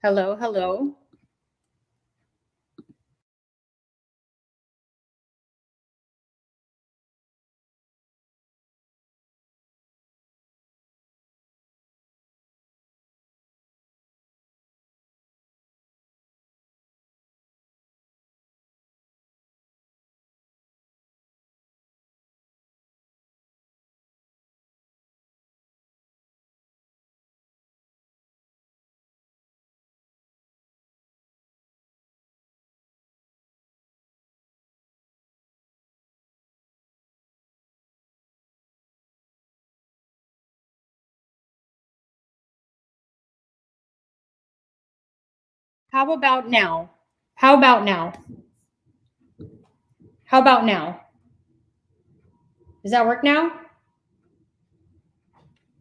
Hello, hello. How about now? How about now? How about now? Does that work now?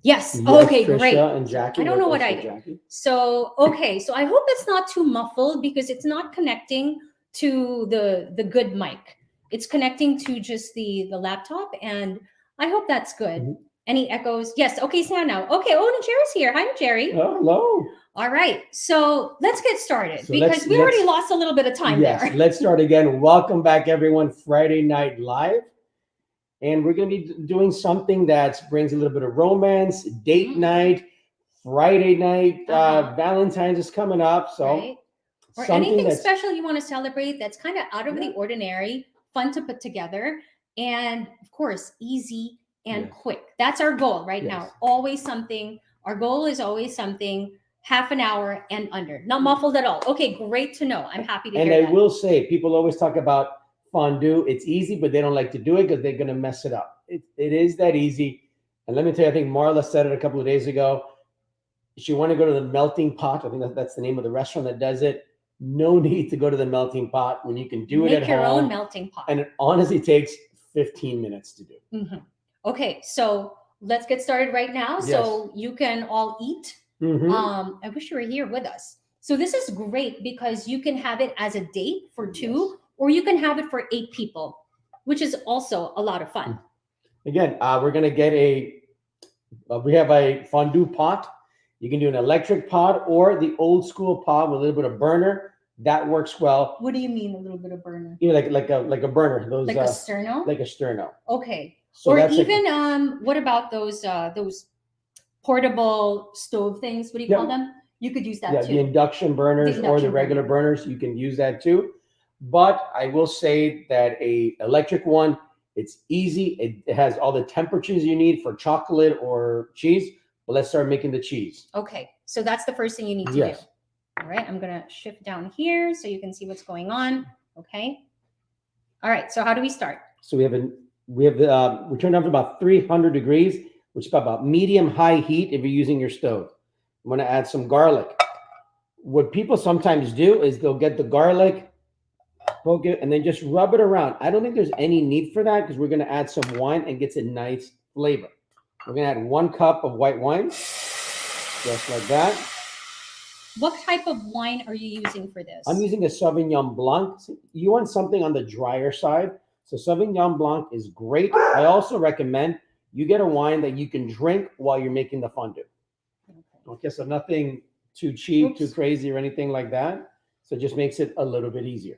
Yes. Yes, Okay, Trisha great. and Jackie. I don't know what That's I for do. Jackie. So, okay, so I hope it's not too muffled because it's not connecting to the good mic. It's connecting to just the laptop, and I hope that's good. Mhm. Any echoes? Yes. Okay, sound now. Okay. Oh, and Jerry's here. Hi, Jerry. Oh, hello. All right. So let's get started So because we already lost a little bit of time yes, there. let's start again. Welcome back, everyone. Friday Night Live. And we're going to be doing something that brings a little bit of romance, date Mhm. night, Friday night, Uh-huh. Valentine's is coming up. So Right. Or something anything that's special you want to celebrate that's kind of out of the yeah, ordinary, fun to put together, and of course, easy and yes, quick. That's our goal right yes. now. Always something. Our goal is always something half an hour and under. Not muffled at all. Okay, great to know. I'm happy to And hear I that. will say, people always talk about fondue. It's easy, but they don't like to do it because they're going to mess it up. It is that easy. And let me tell you, I think Marla said it a couple of days ago. She wanted to go to the melting pot. I think that's the name of the restaurant that does it. No need to go to the melting pot when you can do it Make at your own home. melting pot. And it honestly takes 15 minutes to do. Mhm. Okay, so let's get started right now so you can all eat. Mhm. I wish you were here with us. So this is great because you can have it as a date for two, Yes. or you can have it for 8 people, which is also a lot of fun. Again, we're gonna get we have a fondue pot. You can do an electric pot or the old school pot with a little bit of burner. That works well. What do you mean a little bit of burner? You know, like a burner. Those Like a sterno? like a sterno. Okay. So Or that's even what about those portable stove things? What do you call them? You could use that yeah, too. the induction burners The or the induction regular burner. burners, you can use that too. But I will say that a electric one, it's easy. It has all the temperatures you need for chocolate or cheese. But let's start making the cheese. Okay, so that's the first thing you need to Yes. do. All right, I'm gonna shift down here so you can see what's going on. Okay. All right, so how do we start? So we turn down to about 300 degrees, which is about medium high heat if you're using your stove. I'm gonna add some garlic. What people sometimes do is they'll get the garlic, poke it, and then just rub it around. I don't think there's any need for that because we're gonna add some wine and gets a nice flavor. We're gonna add 1 cup of white wine, just like that. What type of wine are you using for this? I'm using a Sauvignon Blanc. You want something on the drier side. So Sauvignon Blanc is great. I also recommend you get a wine that you can drink while you're making the fondue. Okay, so nothing too cheap, too crazy, or anything like that. So it just makes it a little bit easier.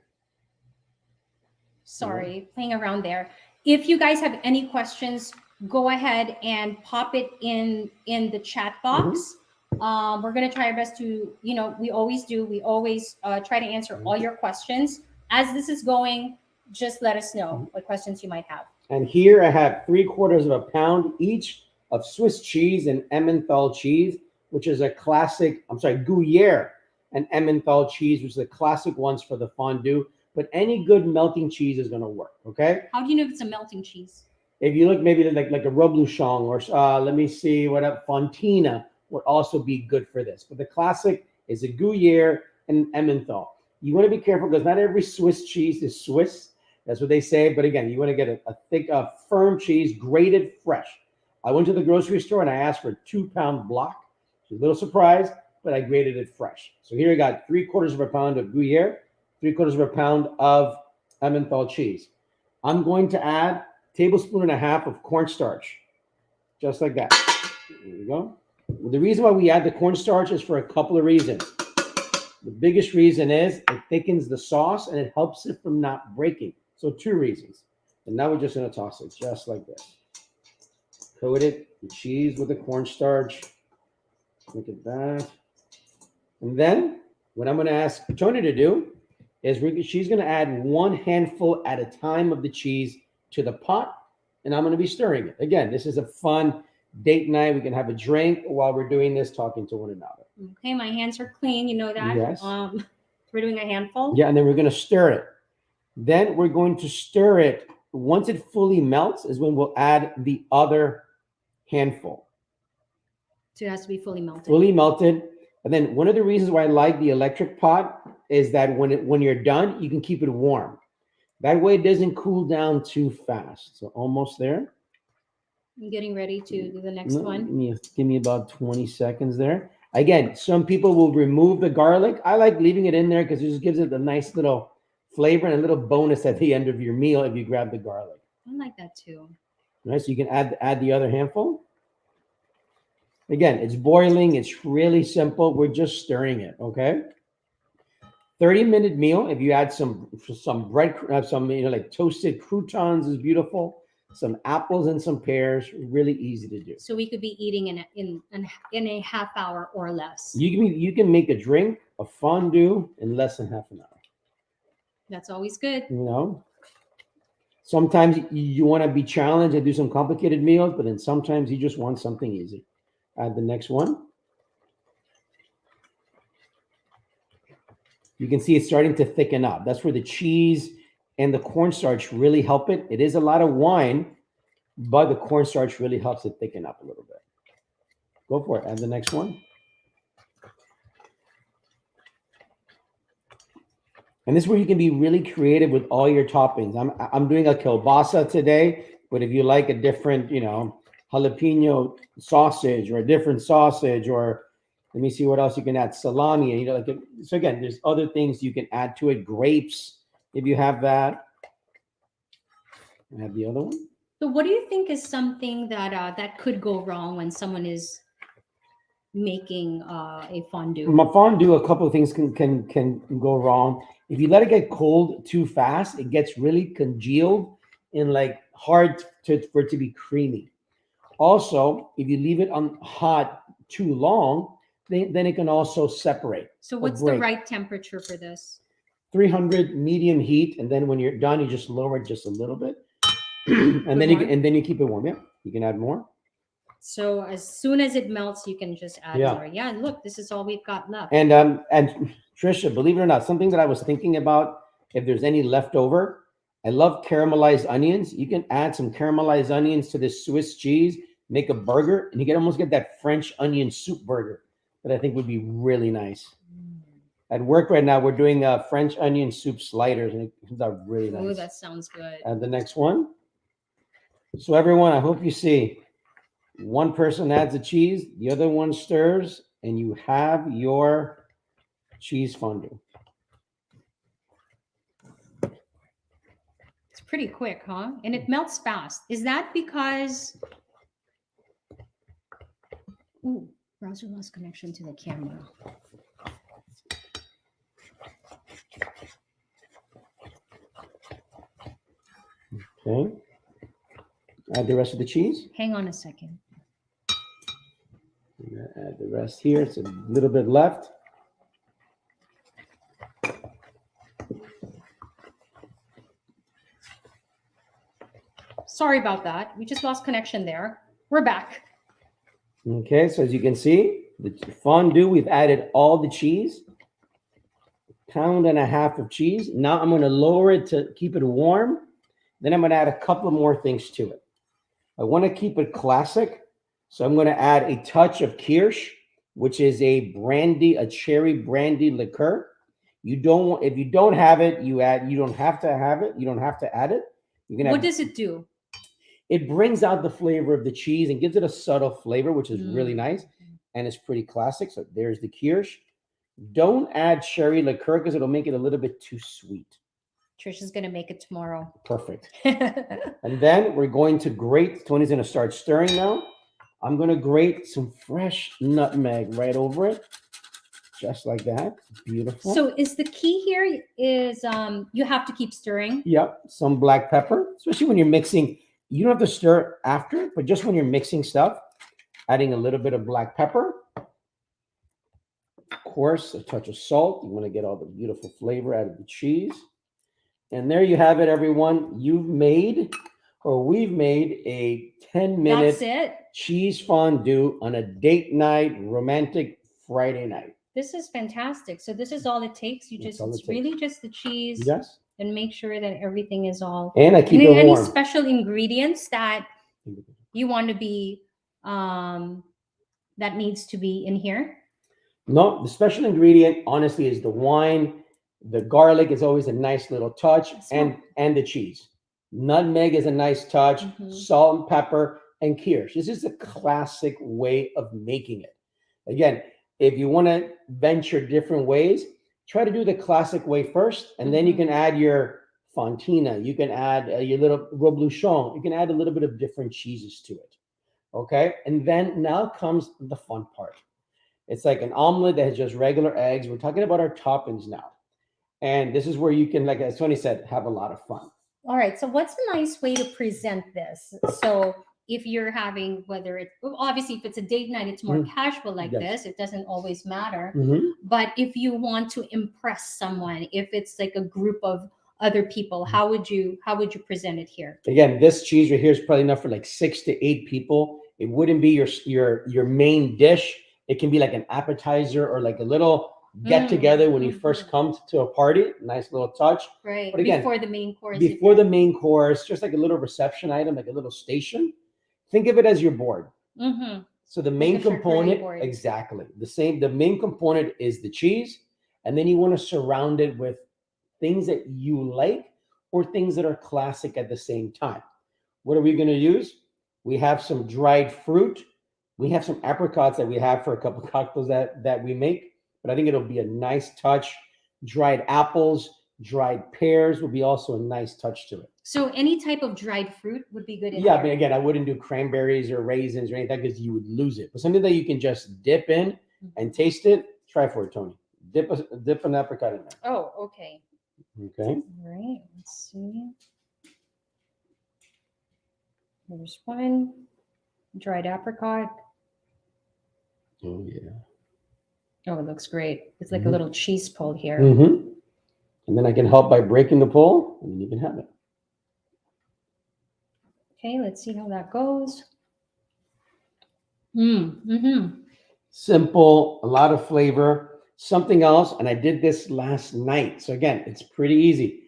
Sorry, playing around there. If you guys have any questions, go ahead and pop it in the chat box. We're gonna try our best to, we always do. We always try to answer all your questions. As this is going, just let us know what questions you might have. And here I have 3/4 of a pound each of Swiss cheese and Emmenthal cheese, which is a classic. I'm sorry, Gruyere and Emmenthal cheese, which is the classic ones for the fondue. But any good melting cheese is going to work. Okay. How do you know if it's a melting cheese? If you look maybe like a Reblochon or let me see what up Fontina would also be good for this. But the classic is a Gruyere and Emmenthal. You want to be careful because not every Swiss cheese is Swiss. That's what they say. But again, you want to get a thick, firm cheese, grated fresh. I went to the grocery store and I asked for a 2-pound block. It's a little surprised, but I grated it fresh. So here I got 3/4 of a pound of Gruyere, 3/4 of a pound of Emmenthal cheese. I'm going to add tablespoon and a half of cornstarch, just like that. There you go. The reason why we add the cornstarch is for a couple of reasons. The biggest reason is it thickens the sauce and it helps it from not breaking. So 2 reasons. And now we're just going to toss it just like this. Coat it, the cheese with the cornstarch. Look at that. And then what I'm going to ask Tony to do is she's going to add 1 handful at a time of the cheese to the pot, and I'm going to be stirring it. Again, this is a fun date night. We can have a drink while we're doing this, talking to one another. Okay, my hands are clean. You know that. Yes. We're doing a handful. Yeah, and then we're going to stir it. Then we're going to stir it. Once it fully melts is when we'll add the other handful. So it has to be fully melted. Fully melted. And then one of the reasons why I like the electric pot is that when you're done, you can keep it warm. That way it doesn't cool down too fast. So almost there. I'm getting ready to do the next one. Give me about 20 seconds there. Again, some people will remove the garlic. I like leaving it in there because it just gives it a nice little flavor and a little bonus at the end of your meal if you grab the garlic. I like that too. All right, so you can add the other handful. Again, it's boiling. It's really simple. We're just stirring it, okay? 30-minute meal. If you add some bread, some like toasted croutons is beautiful. Some apples and some pears, really easy to do. So we could be eating in a half hour or less. You can make a drink, a fondue in less than half an hour. That's always good. You know, sometimes you want to be challenged and do some complicated meals, but then sometimes you just want something easy. Add the next one. You can see it's starting to thicken up. That's where the cheese and the cornstarch really help it. It is a lot of wine, but the cornstarch really helps it thicken up a little bit. Go for it. Add the next one. And this is where you can be really creative with all your toppings. I'm doing a kielbasa today, but if you like a different, jalapeno sausage or a different sausage, or let me see what else you can add. Salami, so again, there's other things you can add to it. Grapes, if you have that. I have the other one. So what do you think is something that could go wrong when someone is making a fondue? My fondue, a couple of things can go wrong. If you let it get cold too fast, it gets really congealed and like hard for it to be creamy. Also, if you leave it on hot too long, then it can also separate. So what's the right temperature for this? 300 medium heat, and then when you're done, you just lower it just a little bit, and then you keep it warm. Yeah, you can add more. So as soon as it melts, you can just add more. Yeah, look, this is all we've got left. And Trisha, believe it or not, something that I was thinking about, if there's any leftover, I love caramelized onions. You can add some caramelized onions to this Swiss cheese, make a burger, and you can almost get that French onion soup burger that I think would be really nice. At work right now, we're doing French onion soup sliders, and it comes out really nice. Oh, that sounds good. And the next one. So everyone, I hope you see. One person adds the cheese, the other one stirs, and you have your cheese fondue. It's pretty quick, huh? And it melts fast. Is that because... Ooh, browser lost connection to the camera. Okay. Add the rest of the cheese. Hang on a second. Add the rest here. It's a little bit left. Sorry about that. We just lost connection there. We're back. Okay, so as you can see, the fondue, we've added all the cheese. 1.5 pounds of cheese. Now I'm going to lower it to keep it warm. Then I'm going to add a couple more things to it. I want to keep it classic. So I'm going to add a touch of kirsch, which is a cherry brandy liqueur. If you don't have it, you don't have to have it. You don't have to add it. What does it do? It brings out the flavor of the cheese and gives it a subtle flavor, which is really nice. And it's pretty classic. So there's the kirsch. Don't add cherry liqueur because it'll make it a little bit too sweet. Trish is going to make it tomorrow. Perfect. And then we're going to grate. Tony's going to start stirring now. I'm going to grate some fresh nutmeg right over it. Just like that. Beautiful. So is the key here is you have to keep stirring? Yep. Some black pepper, especially when you're mixing. You don't have to stir after, but just when you're mixing stuff, adding a little bit of black pepper. Of course, a touch of salt. You want to get all the beautiful flavor out of the cheese. And there you have it, everyone. We've made a 10-minute cheese fondue on a date night, romantic Friday night. This is fantastic. So this is all it takes. It's really just the cheese. Yes. And make sure that everything is all. And I keep it warm. Any special ingredients that you want to be that needs to be in here? No, the special ingredient, honestly, is the wine. The garlic is always a nice little touch, and the cheese. Nutmeg is a nice touch. Salt and pepper. and kirsch. This is a classic way of making it. Again, if you want to venture different ways, try to do the classic way first, and then you can add your fontina. You can add your little reblochon. You can add a little bit of different cheeses to it. Okay, and then now comes the fun part. It's like an omelet that has just regular eggs. We're talking about our toppings now. And this is where you can, like as Tony said, have a lot of fun. All right. So what's a nice way to present this? So if you're having, whether it's obviously if it's a date night, it's more casual like this. It doesn't always matter. But if you want to impress someone, if it's like a group of other people, how would you present it here? Again, this cheese right here is probably enough for like 6 to 8 people. It wouldn't be your main dish. It can be like an appetizer or like a little get together when you first come to a party. Nice little touch. Right. But again, before the main course. Before the main course, just like a little reception item, like a little station. Think of it as your board. So the main component, exactly the same. The main component is the cheese, and then you want to surround it with things that you like or things that are classic at the same time. What are we going to use? We have some dried fruit. We have some apricots that we have for a couple of cocktails that we make, but I think it'll be a nice touch. Dried apples, dried pears will be also a nice touch to it. So any type of dried fruit would be good. Yeah, but again, I wouldn't do cranberries or raisins or anything because you would lose it. But something that you can just dip in and taste it. Try for it, Tony. Dip an apricot in there. Oh, okay. Okay. All right. Let's see. There's one dried apricot. Oh yeah. Oh, it looks great. It's like a little cheese pull here. And then I can help by breaking the pull, and then you can have it. Okay, let's see how that goes. Simple, a lot of flavor. Something else, and I did this last night. So again, it's pretty easy.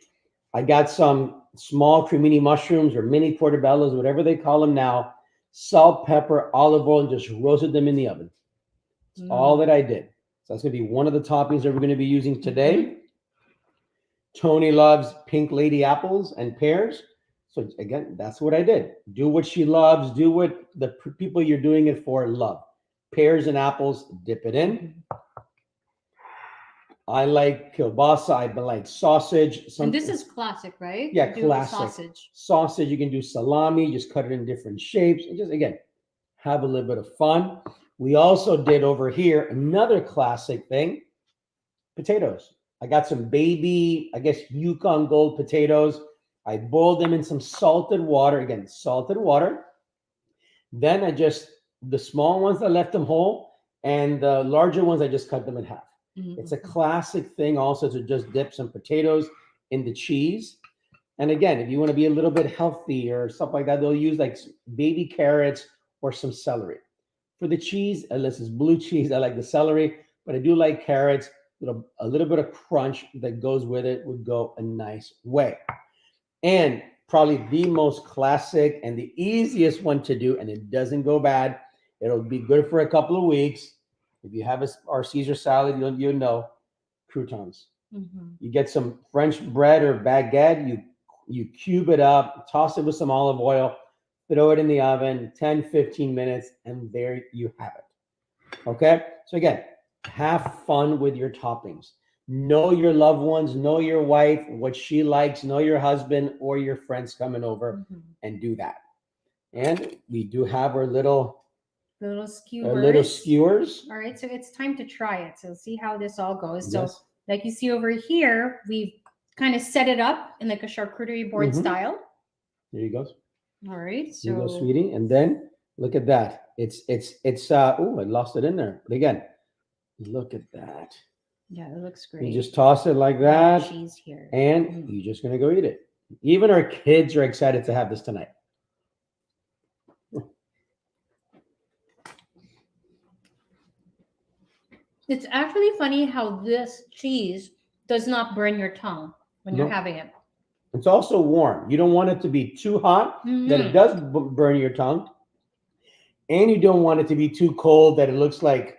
I got some small cremini mushrooms or mini portobellos, whatever they call them now. Salt, pepper, olive oil, and just roasted them in the oven. That's all that I did. So that's going to be one of the toppings that we're going to be using today. Tony loves pink lady apples and pears. So again, that's what I did. Do what she loves. Do what the people you're doing it for love. Pears and apples, dip it in. I like kielbasa. I like sausage. And this is classic, right? Yeah, classic. Sausage. You can do salami. Just cut it in different shapes. And just, again, have a little bit of fun. We also did over here another classic thing, potatoes. I got some baby, I guess, Yukon Gold potatoes. I boiled them in some salted water. Again, salted water. Then the small ones, I left them whole. And the larger ones, I just cut them in half. It's a classic thing also to just dip some potatoes in the cheese. And again, if you want to be a little bit healthy or stuff like that, they'll use like baby carrots or some celery. For the cheese, unless it's blue cheese, I like the celery, but I do like carrots. A little bit of crunch that goes with it would go a nice way. And probably the most classic and the easiest one to do, and it doesn't go bad. It'll be good for a couple of weeks. If you have our Caesar salad, you'll know croutons. You get some French bread or baguette, you cube it up, toss it with some olive oil, throw it in the oven, 10, 15 minutes, and there you have it. Okay? So again, have fun with your toppings. Know your loved ones, know your wife, what she likes, know your husband or your friends coming over and do that. And we do have our little skewers. All right, so it's time to try it. So see how this all goes. So like you see over here, we've kind of set it up in like a charcuterie board style. There you go. All right. So you go, sweetie. And then look at that. It's oh, I lost it in there. But again, look at that. Yeah, it looks great. You just toss it like that. Cheese here. And you're just gonna go eat it. Even our kids are excited to have this tonight. It's actually funny how this cheese does not burn your tongue when you're having it. It's also warm. You don't want it to be too hot that it does burn your tongue. And you don't want it to be too cold that it looks like,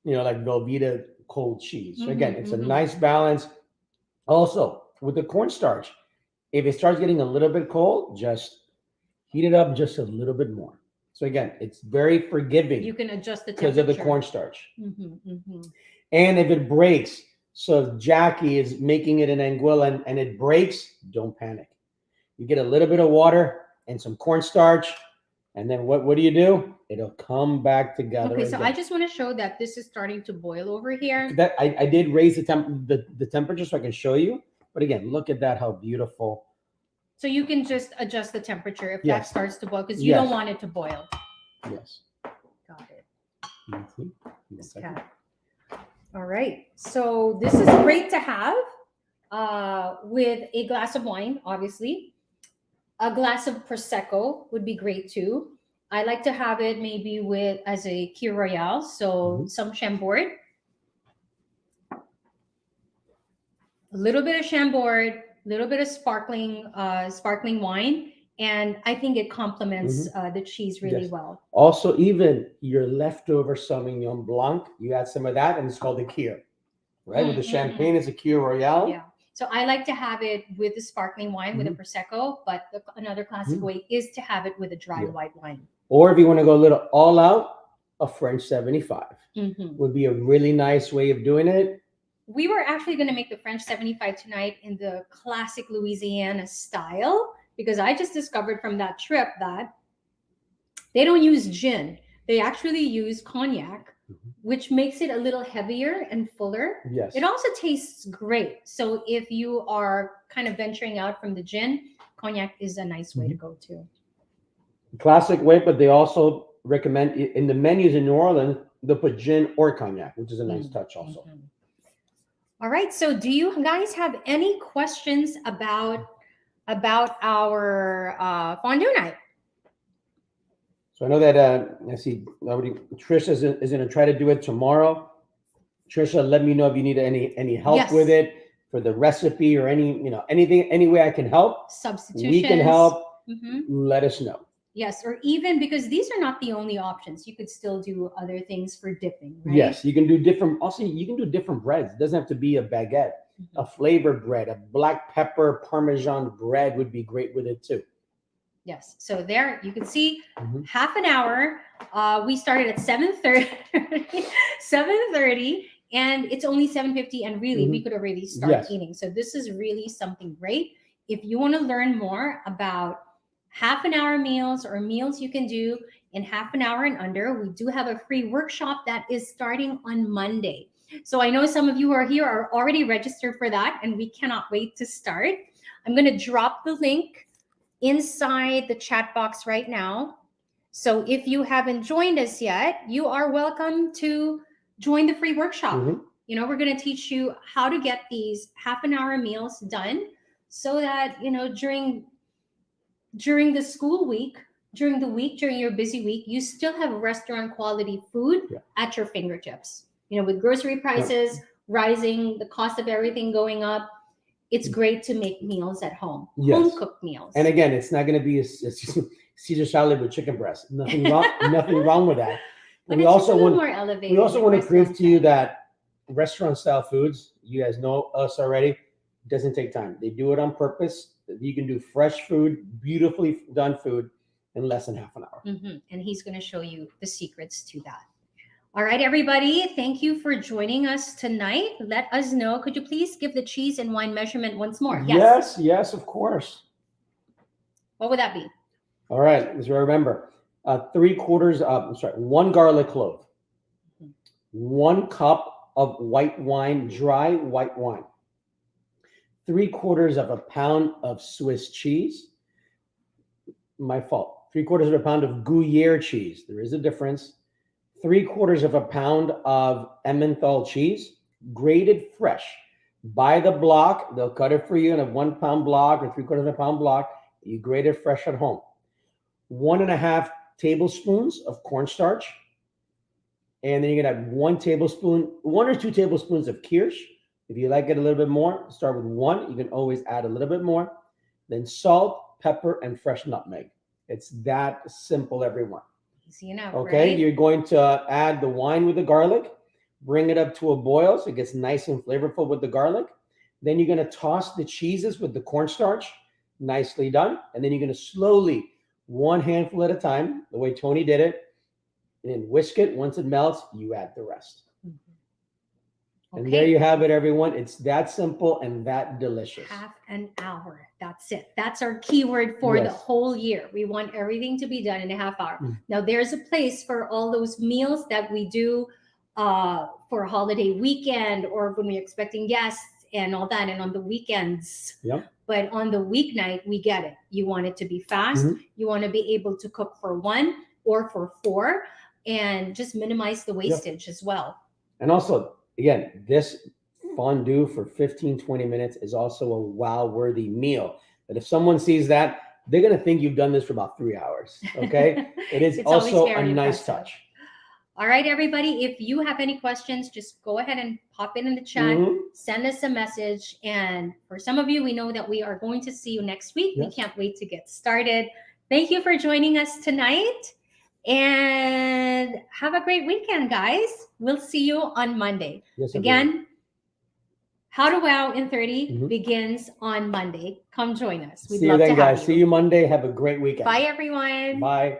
like Velveeta cold cheese. So again, it's a nice balance. Also, with the cornstarch, if it starts getting a little bit cold, just Heat it up just a little bit more. So again, it's very forgiving. You can adjust the because temperature. of the cornstarch. Mm-hmm. And if it breaks, so if Jackie is making it in anguilla and it breaks, don't panic. You get a little bit of water and some cornstarch, and then what do? It'll come back together. Okay, so again. I just want to show that this is starting to boil over here. That I did raise the temperature so I can show you. But again, look at that, how beautiful. So you can just adjust the temperature if that Yes. starts to boil, because you don't Yes. want it to boil. Yes. Got it. Mhm. This cat. All right. So this is great to have with a glass of wine, obviously. A glass of Prosecco would be great too. I like to have it maybe with as a Kir Royale, so some Chambord. A little bit of Chambord, a little bit of sparkling wine, and I think it complements the cheese really Yes. well. Also, even your leftover Sauvignon Blanc, you add some of that, and it's called a Kir, right? With the champagne, it's a Kir Royale. Yeah. So I like to have it with the sparkling wine, with a Prosecco, but another classic way is to have it with a dry white wine. Or if you want to go a little all out, a French 75 would be a really nice way of doing it. We were actually going to make the French 75 tonight in the classic Louisiana style, because I just discovered from that trip that they don't use gin. They actually use cognac, which makes it a little heavier and fuller. Yes. It also tastes great. So if you are kind of venturing out from the gin, cognac is a nice way to go to. Classic way, but they also recommend in the menus in New Orleans, they'll put gin or cognac, which is a nice touch also. All right. So do you guys have any questions about our fondue night? So I know that I see Trisha is going to try to do it tomorrow. Trisha, let me know if you need any help with it for the recipe or anything, any way I can help. Substitutions. We can help. Let us know. Yes, or even because these are not the only options. You could still do other things for dipping, right? Yes, you can do different. Also, you can do different breads. It doesn't have to be a baguette. A flavored bread, a black pepper Parmesan bread would be great with it too. Yes. So there you can see half an hour. We started at 7:30, 7:30, and it's only 7:50. And really, we could already start eating. So this is really something great. If you want to learn more about half an hour meals or meals you can do in half an hour and under, we do have a free workshop that is starting on Monday. So I know some of you who are here are already registered for that, and we cannot wait to start. I'm going to drop the link inside the chat box right now. So if you haven't joined us yet, you are welcome to join the free workshop. You know, we're going to teach you how to get these half an hour meals done so that, you know, during the school week, during your busy week, you still have restaurant quality food at your fingertips. You know, with grocery prices rising, the cost of everything going up, it's great to make meals at home, home cooked meals. And again, it's not going to be a Caesar salad with chicken breast. Nothing wrong, nothing wrong with that. But we also want more elevated. We also want to prove to you that restaurant style foods, you guys know us already, doesn't take time. They do it on purpose. You can do fresh food, beautifully done food in less than half an hour. And he's going to show you the secrets to that. All right, everybody. Thank you for joining us tonight. Let us know. Could you please give the cheese and wine measurement once more? Yes, of course. What would that be? All right. As you remember, 1 garlic clove, 1 cup of white wine, dry white wine, 3/4 pound of Swiss cheese. My fault. 3/4 pound of Gruyere cheese. There is a difference. 3/4 pound of Emmental cheese, grated fresh. Buy the block. They'll cut it for you in a 1 pound block or 3/4 pound block. You grate it fresh at home. 1.5 tablespoons of cornstarch. And then you're going to add 1 or 2 tablespoons of kirsch. If you like it a little bit more, start with 1. You can always add a little bit more. Then salt, pepper, and fresh nutmeg. It's that simple, everyone. Easy enough, okay, right? You're going to add the wine with the garlic, bring it up to a boil so it gets nice and flavorful with the garlic. Then you're going to toss the cheeses with the cornstarch, nicely done. And then you're going to slowly one handful at a time, the way Tony did it, and then whisk it. Once it melts, you add the rest. And there you have it, everyone. It's that simple and that delicious. Half an hour. That's it. That's our keyword for the whole year. We want everything to be done in a half hour. Now, there's a place for all those meals that we do for a holiday weekend or when we're expecting guests and all that, and on the weekends. Yep. But on the weeknight, we get it. You want it to be fast. You want to be able to cook for 1 or for 4 and just minimize the wastage as well. And also, again, this fondue for 15, 20 minutes is also a wow-worthy meal. But if someone sees that, they're going to think you've done this for about 3 hours, okay? It is also a nice touch. All right, everybody, if you have any questions, just go ahead and pop it in the chat, send us a message. And for some of you, we know that we are going to see you next week. We can't wait to get started. Thank you for joining us tonight. And have a great weekend, guys. We'll see you on Monday. Again, How to Wow in 30 begins on Monday. Come join us. We'd see love you then, to have guys. you. See you Monday. Have a great weekend. Bye, everyone. Bye.